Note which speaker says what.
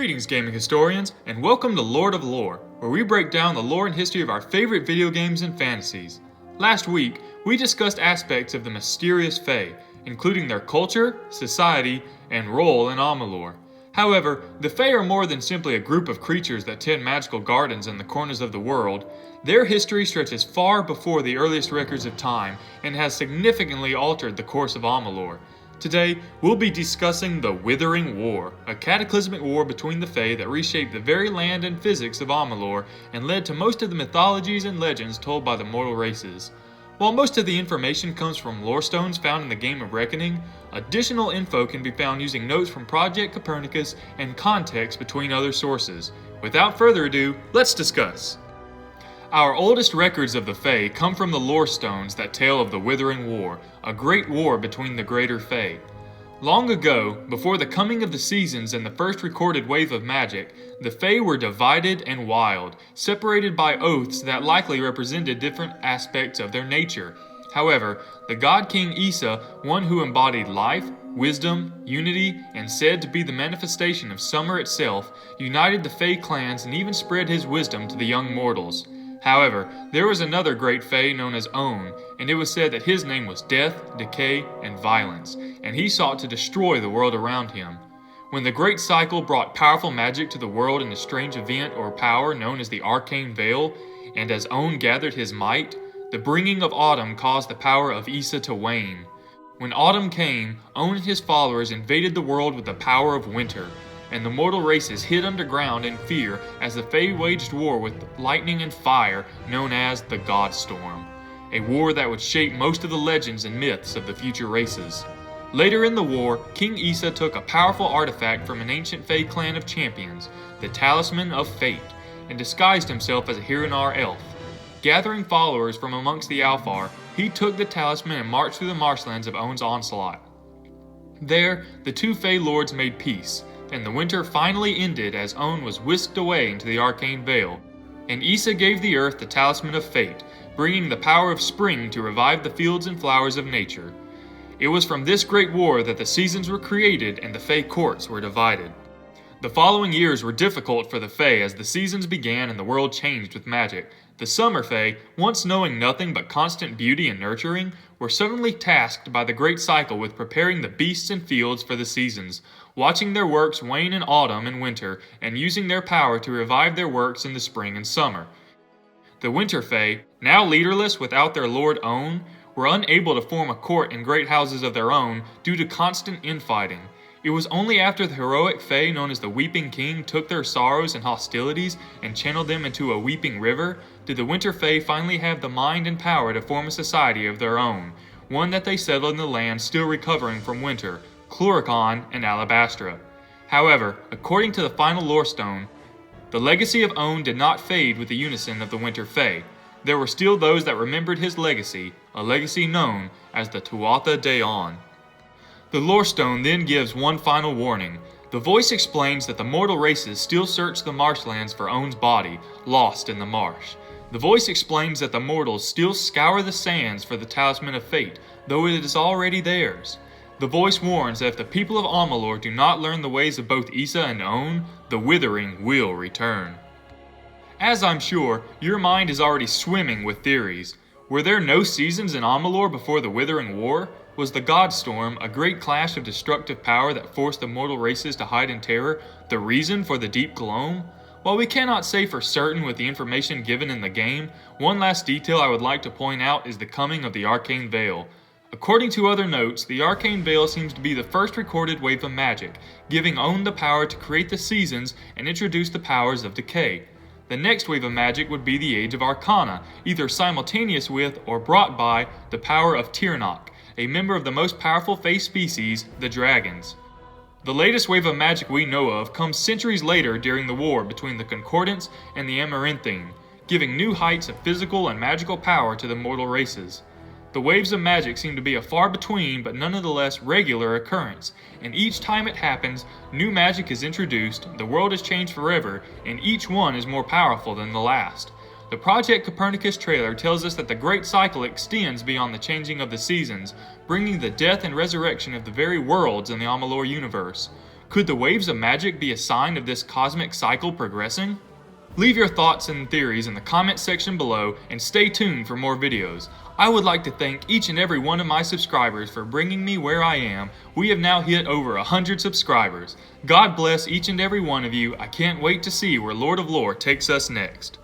Speaker 1: Greetings, gaming historians, and welcome to Lord of Lore, where we break down the lore and history of our favorite video games and fantasies. Last week, we discussed aspects of the mysterious Fae, including their culture, society, and role in Amalur. However, the Fae are more than simply a group of creatures that tend magical gardens in the corners of the world. Their history stretches far before the earliest records of time and has significantly altered the course of Amalur. Today, we'll be discussing the Withering War, a cataclysmic war between the Fae that reshaped the very land and physics of Amalur and led to most of the mythologies and legends told by the mortal races. While most of the information comes from lore stones found in the Game of Reckoning, additional info can be found using notes from Project Copernicus and context between other sources. Without further ado, let's discuss. Our oldest records of the Fae come from the lore stones that tell of the Withering War, a great war between the greater Fae. Long ago, before the coming of the seasons and the first recorded wave of magic, the Fae were divided and wild, separated by oaths that likely represented different aspects of their nature. However, the god King Issa, one who embodied life, wisdom, unity, and said to be the manifestation of summer itself, united the Fae clans and even spread his wisdom to the young mortals. However, there was another great Fae known as On, and it was said that his name was Death, Decay, and Violence, and he sought to destroy the world around him. When the Great Cycle brought powerful magic to the world in a strange event or power known as the Arcane Veil, and as On gathered his might, the bringing of autumn caused the power of Issa to wane. When autumn came, On and his followers invaded the world with the power of winter, and the mortal races hid underground in fear as the Fae waged war with lightning and fire known as the Godstorm, a war that would shape most of the legends and myths of the future races. Later in the war, King Issa took a powerful artifact from an ancient Fae clan of champions, the Talisman of Fate, and disguised himself as a Hiranar elf. Gathering followers from amongst the Alfar, he took the talisman and marched through the marshlands of On's onslaught. There, the two Fae lords made peace, and the winter finally ended as On was whisked away into the Arcane Veil, and Issa gave the earth the Talisman of Fate, bringing the power of spring to revive the fields and flowers of nature. It was from this great war that the seasons were created and the Fae courts were divided. The following years were difficult for the Fae as the seasons began and the world changed with magic. The Summer Fae, once knowing nothing but constant beauty and nurturing, were suddenly tasked by the Great Cycle with preparing the beasts and fields for the seasons, watching their works wane in autumn and winter, and using their power to revive their works in the spring and summer. The Winter Fae, now leaderless without their lord On, were unable to form a court and great houses of their own due to constant infighting. It was only after the heroic Fae known as the Weeping King took their sorrows and hostilities and channeled them into a weeping river did the Winter Fae finally have the mind and power to form a society of their own, one that they settled in the land still recovering from winter, Cluricon and Alabastra. However, according to the final lore stone, the legacy of On did not fade with the unison of the Winter Fae. There were still those that remembered his legacy, a legacy known as the Tuatha De On. The lore stone then gives one final warning. The voice explains that the mortal races still search the marshlands for On's body, lost in the marsh. The voice explains that the mortals still scour the sands for the Talisman of Fate, though it is already theirs. The voice warns that if the people of Amalur do not learn the ways of both Issa and On, the Withering will return. As I'm sure, your mind is already swimming with theories. Were there no seasons in Amalur before the Withering War? Was the Godstorm, a great clash of destructive power that forced the mortal races to hide in terror, the reason for the deep gloom? While we cannot say for certain with the information given in the game, one last detail I would like to point out is the coming of the Arcane Veil. According to other notes, the Arcane Veil seems to be the first recorded wave of magic, giving On the power to create the seasons and introduce the powers of decay. The next wave of magic would be the Age of Arcana, either simultaneous with or brought by the power of Tirnoch, a member of the most powerful Fae species, the Dragons. The latest wave of magic we know of comes centuries later during the war between the Concordants and the Amaranthine, giving new heights of physical and magical power to the mortal races. The waves of magic seem to be a far between but nonetheless regular occurrence, and each time it happens, new magic is introduced, the world is changed forever, and each one is more powerful than the last. The Project Copernicus trailer tells us that the Great Cycle extends beyond the changing of the seasons, bringing the death and resurrection of the very worlds in the Amalur universe. Could the waves of magic be a sign of this cosmic cycle progressing? Leave your thoughts and theories in the comment section below and stay tuned for more videos. I would like to thank each and every one of my subscribers for bringing me where I am. We have now hit over 100 subscribers. God bless each and every one of you. I can't wait to see where Lord of Lore takes us next.